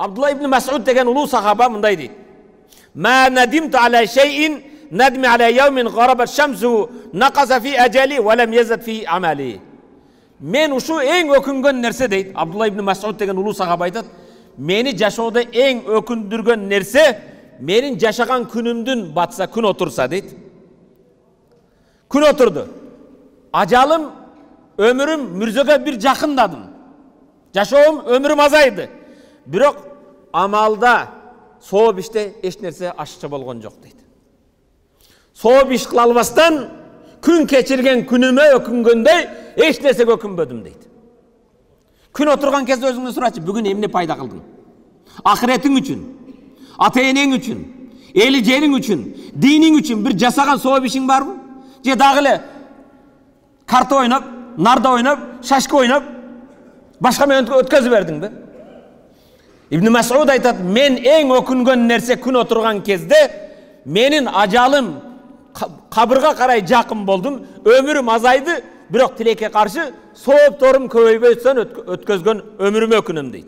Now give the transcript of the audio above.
Abdullah ibn Mas'ud деген улуу сахаба мындай дейт. Ма надимту аля шейин надми аля яумин гарабат шамсу нақаса фи ажали ва лам язад фи амали. Мен ушу эң өкүнгөн нерсе дейт. Абдулла ибн Мас'уд деген улуу сахаба айтат. Мени жашоодо эң өкүндүргөн нерсе менин жашаган күнүмдүн батса, күн отурса дейт. Күн отурду. Ажалым, өмүрүм мүрзөгө бир жакындадым. Жашоом, өмүрүм азайды. Бирок амалда сооп иште эч нерсе ашыкча болгон жок дейт. Сооп иш кыла албастан күн кечирген күнүмө өкүнгөндөй эч нерсеге өкүнбөдүм дейт. Күн отурган кезде өзүңдөн сурачы, бүгүн эмне пайда кылдың? Ахиретиң үчүн, ата-энең үчүн, эли жериң үчүн, диниң үчүн бир жасаган сооп ишиң барбы? Же дагы эле карта ойноп, нарда ойноп, шашка ойноп, башка менен өткөзүп бердиңби? Ибн Мас'уд айтат, мен эң өкүнгөн нерсе күн отурган кезде менин ажалым кабырга карай жакын болдум, өмүрүм азайды, бирок тилекке каршы соопторум көбөйбөйсөн өткөзгөн өмүрүмө өкүнөм дейт.